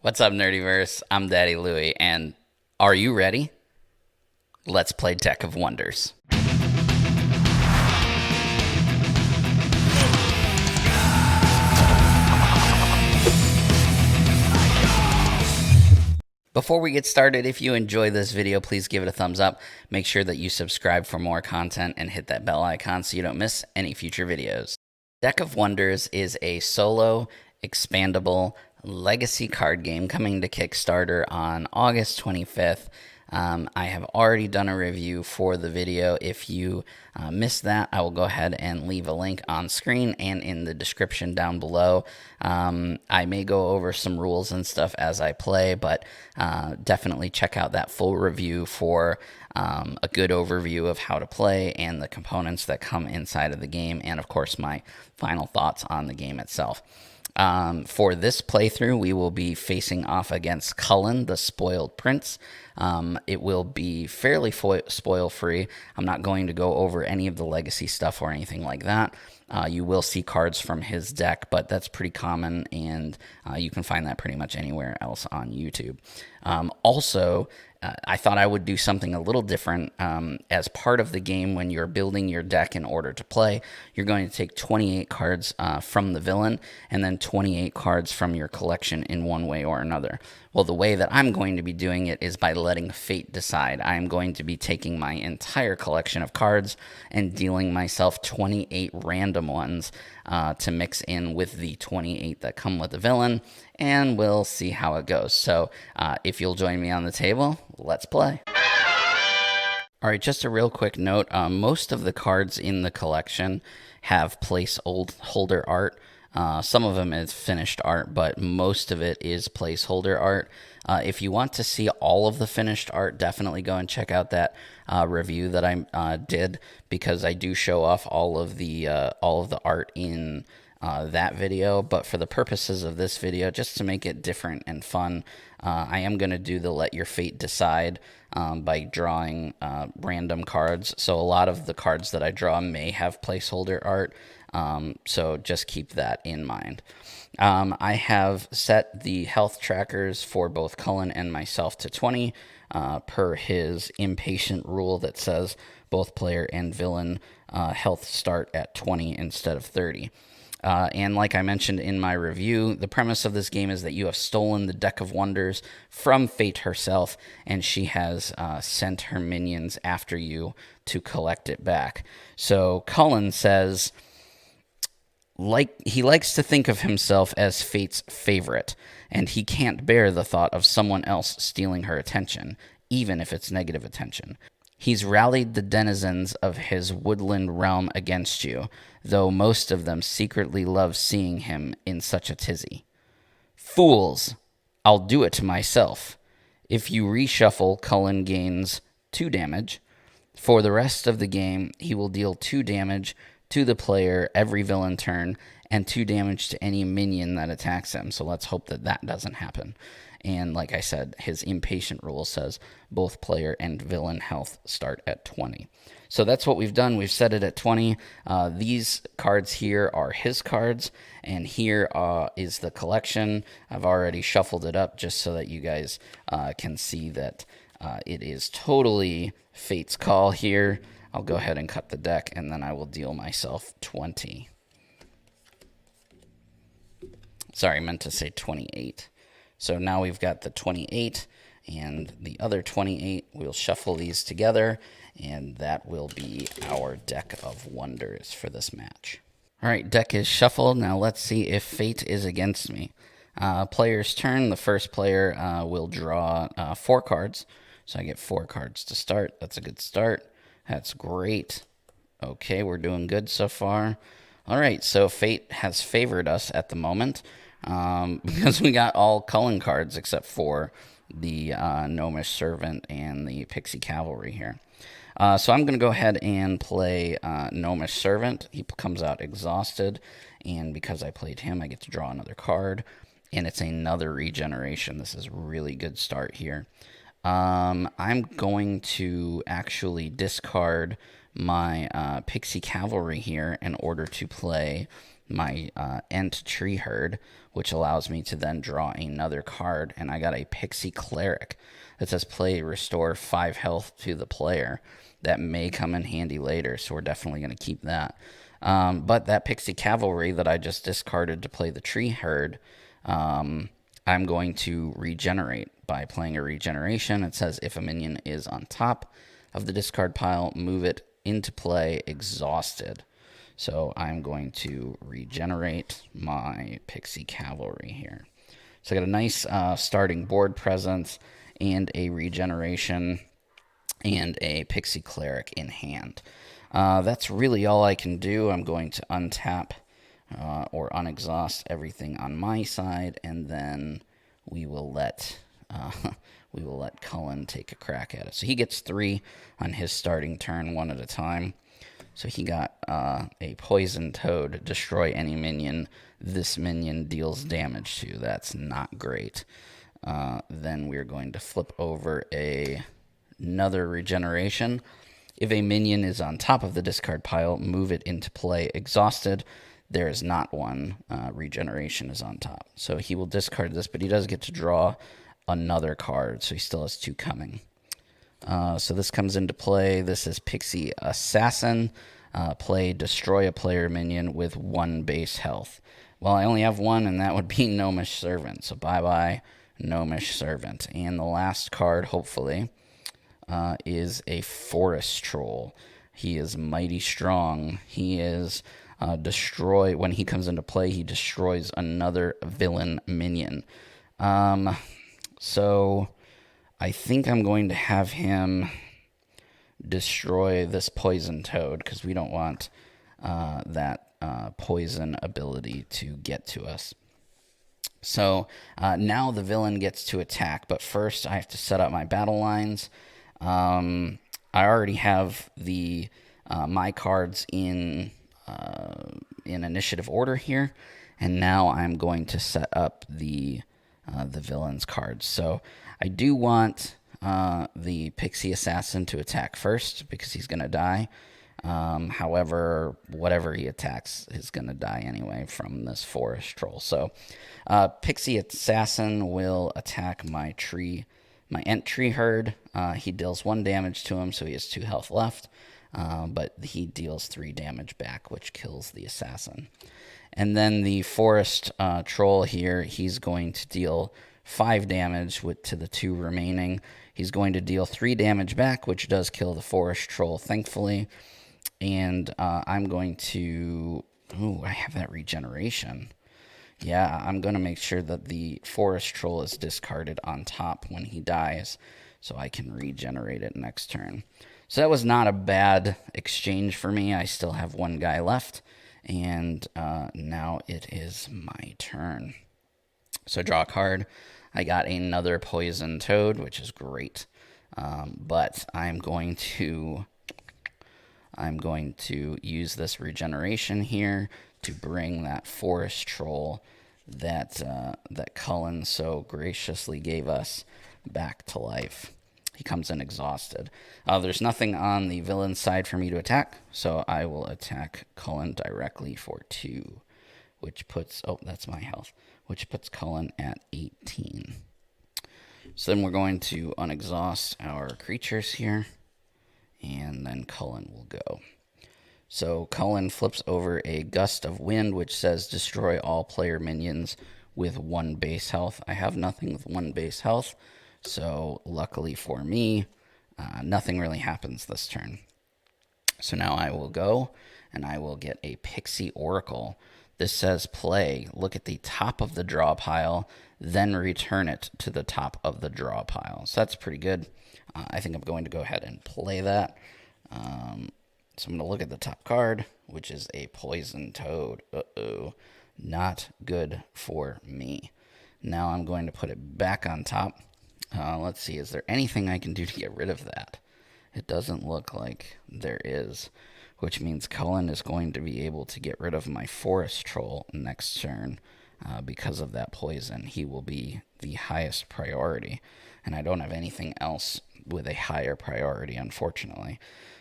What's up, Nerdyverse? I'm Daddy Louie, and are you ready? Let's play Deck of Wonders. Before we get started, if you enjoy this video, please give it a thumbs up. Make sure that you subscribe for more content and hit that bell icon so you don't miss any future videos. Deck of Wonders is a solo, expandable, legacy card game coming to Kickstarter on August 25th. I have already done a review for the video. If you missed that, I will go ahead and leave a link on screen and in the description down below. I may go over some rules and stuff as I play, but definitely check out that full review for a good overview of how to play and the components that come inside of the game, and of course my final thoughts on the game itself. For this playthrough, we will be facing off against Cullen, the Spoiled Prince. It will be fairly spoil-free. I'm not going to go over any of the legacy stuff or anything like that. You will see cards from his deck, but that's pretty common, and you can find that pretty much anywhere else on YouTube. Also, I thought I would do something a little different. As part of the game, when you're building your deck in order to play, you're going to take 28 cards from the villain and then 28 cards from your collection in one way or another. Well, the way that I'm going to be doing it is by letting fate decide. I am going to be taking my entire collection of cards and dealing myself 28 random ones to mix in with the 28 that come with the villain, and we'll see how it goes. So if you'll join me on the table, let's play. All right, just a real quick note. Most of the cards in the collection have placeholder art. Some of them is finished art, but most of it is placeholder art. If you want to see all of the finished art, definitely go and check out that review that I did, because I do show off all of the art in that video. But for the purposes of this video, just to make it different and fun, I am going to do the let your fate decide by drawing random cards. So a lot of the cards that I draw may have placeholder art. So just keep that in mind. I have set the health trackers for both Cullen and myself to 20 per his impatient rule that says both player and villain health start at 20 instead of 30. And like I mentioned in my review, the premise of this game is that you have stolen the Deck of Wonders from Fate herself, and she has sent her minions after you to collect it back. So Cullen says, he likes to think of himself as Fate's favorite, and he can't bear the thought of someone else stealing her attention, even if it's negative attention. He's rallied the denizens of his woodland realm against you, though most of them secretly love seeing him in such a tizzy. Fools! I'll do it to myself. If you reshuffle, Cullen gains 2 damage. For the rest of the game, he will deal 2 damage to the player every villain turn, and 2 damage to any minion that attacks him. So let's hope that that doesn't happen. And like I said, his impatient rule says both player and villain health start at 20. So that's what we've done. We've set it at 20. These cards here are his cards, and here is the collection. I've already shuffled it up just so that you guys can see that it is totally Fate's call here. I'll go ahead and cut the deck, and then I will deal myself 20. Sorry, I meant to say 28. So now we've got the 28 and the other 28. We'll shuffle these together, and that will be our Deck of Wonders for this match. All right, deck is shuffled. Now let's see if Fate is against me. Player's turn. The first player will draw 4 cards. So I get 4 cards to start. That's a good start. That's great. Okay, we're doing good so far. All right, so Fate has favored us at the moment because we got all Cullen cards except for the Gnomish Servant and the Pixie Cavalry here. So I'm going to go ahead and play Gnomish Servant. He comes out exhausted, and because I played him, I get to draw another card, and it's another regeneration. This is a really good start here. I'm going to actually discard my Pixie Cavalry here in order to play my Ent Tree Herd, which allows me to then draw another card. And I got a Pixie Cleric that says play restore 5 health to the player. That may come in handy later, so we're definitely going to keep that. But that Pixie Cavalry that I just discarded to play the Tree Herd, I'm going to regenerate by playing a regeneration. It says if a minion is on top of the discard pile, move it into play exhausted. So I'm going to regenerate my Pixie Cavalry here. So I got a nice starting board presence and a regeneration and a Pixie Cleric in hand. That's really all I can do. I'm going to untap or unexhaust everything on my side, and then we will let Cullen take a crack at it. So he gets 3 on his starting turn, 1 at a time. So he got a Poison Toad, destroy any minion this minion deals damage to. That's not great. Then we're going to flip over another regeneration. If a minion is on top of the discard pile, move it into play exhausted. There is not one. Regeneration is on top. So he will discard this, but he does get to draw another card, so he still has 2 coming. So this comes into play. This is Pixie Assassin. Play destroy a player minion with 1 base health. Well, I only have 1, and that would be Gnomish Servant. So bye-bye, Gnomish Servant. And the last card, hopefully, is a Forest Troll. He is mighty strong. He is destroy. When he comes into play, he destroys another villain minion. So I think I'm going to have him destroy this Poison Toad because we don't want that poison ability to get to us. So now the villain gets to attack, but first I have to set up my battle lines. I already have the my cards in initiative order here, and now I'm going to set up the villain's cards. So I do want the Pixie Assassin to attack first because he's going to die. However, whatever he attacks is going to die anyway from this Forest Troll. So Pixie Assassin will attack my Ent Tree Herd. He deals 1 damage to him, so he has 2 health left. But he deals 3 damage back, which kills the Assassin. And then the Forest Troll here, he's going to deal 5 damage to the 2 remaining. He's going to deal 3 damage back, which does kill the Forest Troll, thankfully. And I'm going to... Ooh, I have that regeneration. Yeah, I'm going to make sure that the Forest Troll is discarded on top when he dies, so I can regenerate it next turn. So that was not a bad exchange for me. I still have 1 guy left, and now it is my turn. So draw a card. I got another Poison Toad, which is great. But I'm going to use this regeneration here to bring that Forest Troll that Cullen so graciously gave us back to life. He comes in exhausted. There's nothing on the villain side for me to attack, so I will attack Cullen directly for 2, which puts... Oh, that's my health. Which puts Cullen at 18. So then we're going to unexhaust our creatures here, and then Cullen will go. So Cullen flips over a Gust of Wind, which says destroy all player minions with 1 base health. I have nothing with 1 base health, so luckily for me, nothing really happens this turn. So now I will go, and I will get a Pixie Oracle. This says play, look at the top of the draw pile, then return it to the top of the draw pile. So that's pretty good. I think I'm going to go ahead and play that. So I'm going to look at the top card, which is a Poison Toad. Uh-oh, not good for me. Now I'm going to put it back on top. Let's see, is there anything I can do to get rid of that? It doesn't look like there is, which means Cullen is going to be able to get rid of my Forest Troll next turn because of that poison. He will be the highest priority, and I don't have anything else with a higher priority, unfortunately.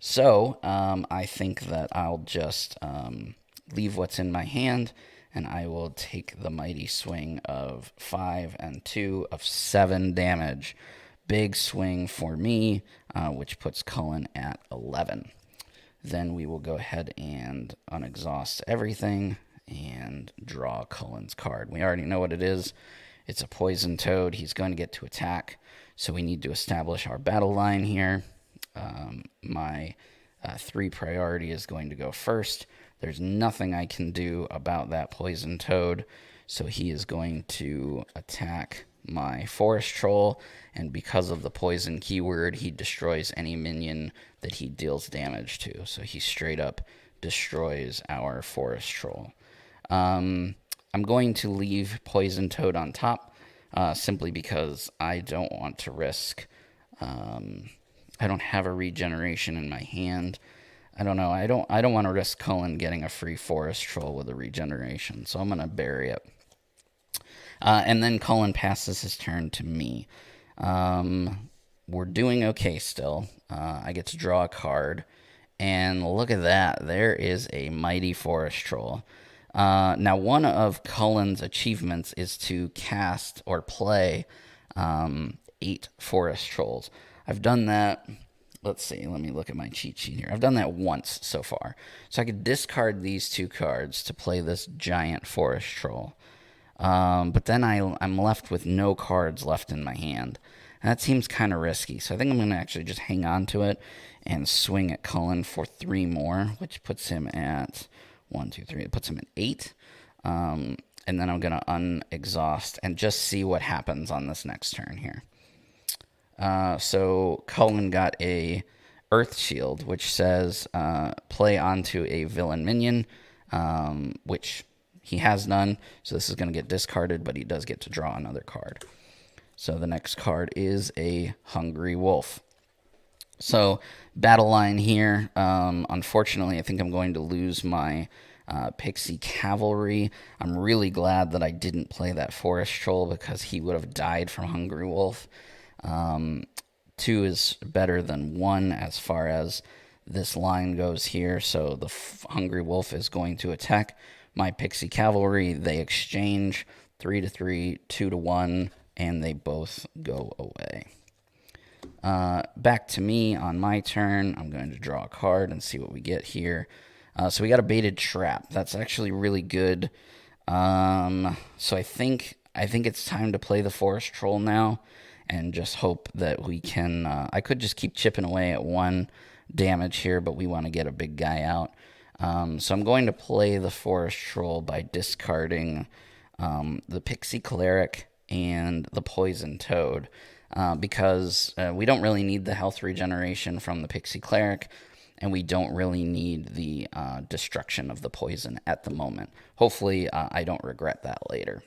So I think that I'll just leave what's in my hand, and I will take the mighty swing of 5 and 2 of 7 damage. Big swing for me, which puts Cullen at 11. Then we will go ahead and unexhaust everything and draw Cullen's card. We already know what it is. It's a poison toad. He's going to get to attack, so we need to establish our battle line here. My 3 priority is going to go first. There's nothing I can do about that poison toad, so he is going to attack my forest troll, and because of the poison keyword, he destroys any minion that he deals damage to. So he straight up destroys our forest troll. I'm going to leave poison toad on top, simply because I don't want to risk. I don't have a regeneration in my hand. I don't know. I don't want to risk Cullen getting a free forest troll with a regeneration, so I'm gonna bury it. And then Cullen passes his turn to me. We're doing okay still. I get to draw a card, and look at that. There is a mighty forest troll. Now, one of Cullen's achievements is to cast or play 8 forest trolls. I've done that. Let's see. Let me look at my cheat sheet here. I've done that once so far. So I could discard these 2 cards to play this giant forest troll. But then I'm left with no cards left in my hand. And that seems kind of risky. So I think I'm going to actually just hang on to it and swing at Cullen for 3 more, which puts him at 1, 2, 3. It puts him at 8. And then I'm going to unexhaust and just see what happens on this next turn here. So Cullen got a Earth Shield, which says play onto a villain minion, which he has none, so this is going to get discarded, but he does get to draw another card. So the next card is a Hungry Wolf. So battle line here, unfortunately, I think I'm going to lose my Pixie Cavalry. I'm really glad that I didn't play that Forest Troll because he would have died from Hungry Wolf. 2 is better than 1 as far as this line goes here, so the Hungry Wolf is going to attack my Pixie Cavalry. They exchange 3 to 3, 2 to 1, and they both go away. Back to me on my turn. I'm going to draw a card and see what we get here. So we got a Baited Trap. That's actually really good. So I think it's time to play the Forest Troll now and just hope that we can... I could just keep chipping away at 1 damage here, but we want to get a big guy out. So I'm going to play the Forest Troll by discarding the Pixie Cleric and the Poison Toad, because we don't really need the health regeneration from the Pixie Cleric, and we don't really need the destruction of the poison at the moment. Hopefully, I don't regret that later.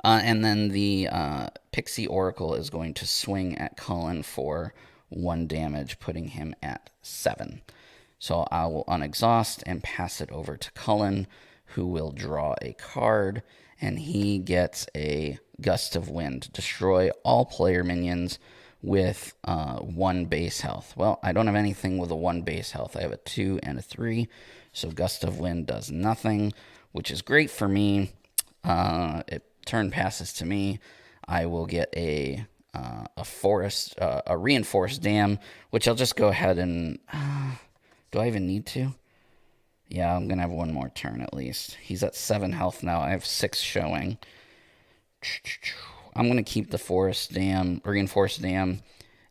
And then the Pixie Oracle is going to swing at Cullen for 1 damage, putting him at 7. So I will unexhaust and pass it over to Cullen, who will draw a card, and he gets a Gust of Wind. Destroy all player minions with 1 base health. Well, I don't have anything with a 1 base health. I have a 2 and a 3, so Gust of Wind does nothing, which is great for me. Turn passes to me. I will get a reinforced dam, which I'll just go ahead and... do I even need to? Yeah, I'm going to have 1 more turn at least. He's at 7 health now. I have 6 showing. I'm going to keep the reinforced dam,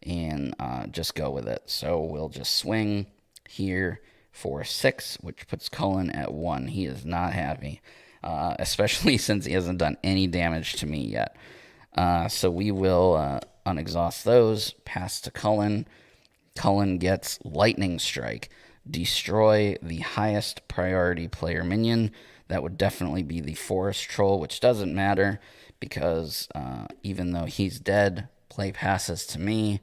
and just go with it. So we'll just swing here for 6, which puts Cullen at 1. He is not happy, especially since he hasn't done any damage to me yet. So we will unexhaust those, pass to Cullen. Cullen gets Lightning Strike. Destroy the highest priority player minion. That would definitely be the Forest Troll, which doesn't matter because even though he's dead, play passes to me.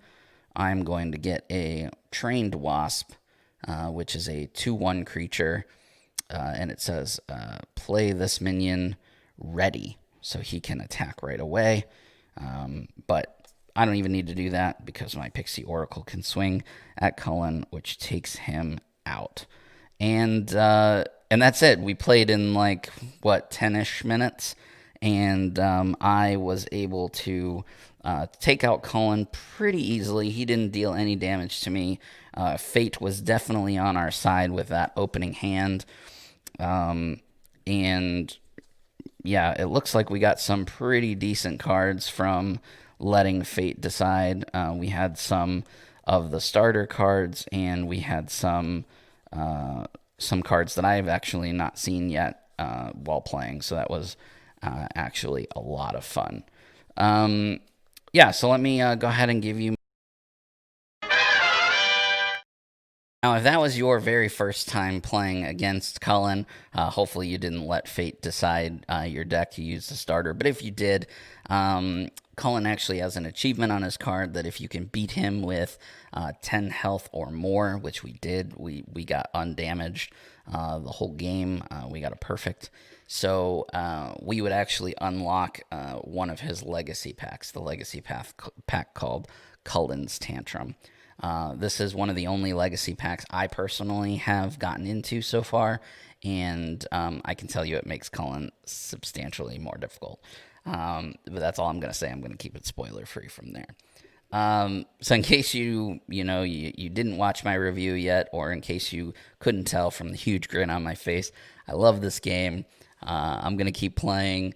I'm going to get a Trained Wasp, which is a 2/1 creature, and it says play this minion ready, so he can attack right away. But I don't even need to do that because my Pixie Oracle can swing at Cullen, which takes him out. And and that's it. We played in like, what, 10-ish minutes, and I was able to take out Cullen pretty easily. He didn't deal any damage to me. Fate was definitely on our side with that opening hand. And yeah, it looks like we got some pretty decent cards from letting Fate decide. We had some of the starter cards, and we had some cards that I've actually not seen yet while playing. So that was actually a lot of fun. Yeah, so let me go ahead and give you. Now, if that was your very first time playing against Cullen, hopefully you didn't let Fate decide your deck. You used the starter. But if you did, Cullen actually has an achievement on his card that if you can beat him with 10 health or more, which we did, we got undamaged the whole game. We got a perfect. So we would actually unlock one of his legacy packs, the legacy pack called Cullen's Tantrum. This is one of the only legacy packs I personally have gotten into so far, and I can tell you it makes Cullen substantially more difficult. But that's all I'm going to say. I'm going to keep it spoiler free from there. So in case you didn't watch my review yet, or in case you couldn't tell from the huge grin on my face, I love this game. I'm going to keep playing.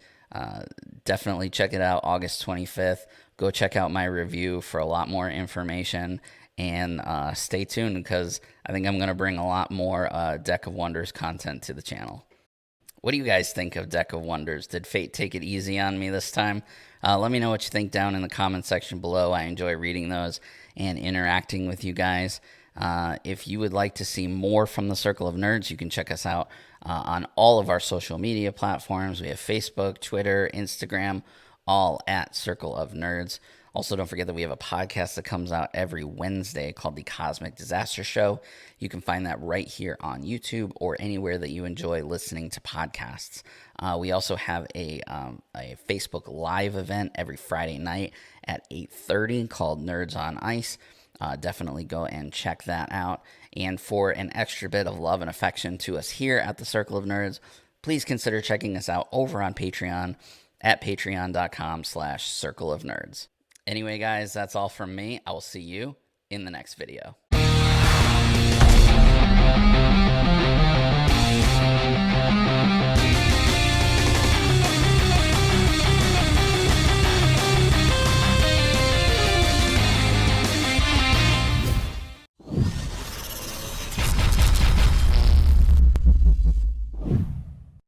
Definitely check it out August 25th. Go check out my review for a lot more information. And stay tuned, because I think I'm going to bring a lot more Deck of Wonders content to the channel. What do you guys think of Deck of Wonders? Did Fate take it easy on me this time? Let me know what you think down in the comment section below. I enjoy reading those and interacting with you guys. If you would like to see more from the Circle of Nerds, you can check us out on all of our social media platforms. We have Facebook, Twitter, Instagram, all at Circle of Nerds. Also, don't forget that we have a podcast that comes out every Wednesday called The Cosmic Disaster Show. You can find that right here on YouTube or anywhere that you enjoy listening to podcasts. We also have a Facebook Live event every Friday night at 8:30 called Nerds on Ice. Definitely go and check that out. And for an extra bit of love and affection to us here at the Circle of Nerds, please consider checking us out over on Patreon at patreon.com/Circle of Nerds. Anyway, guys, that's all from me. I will see you in the next video.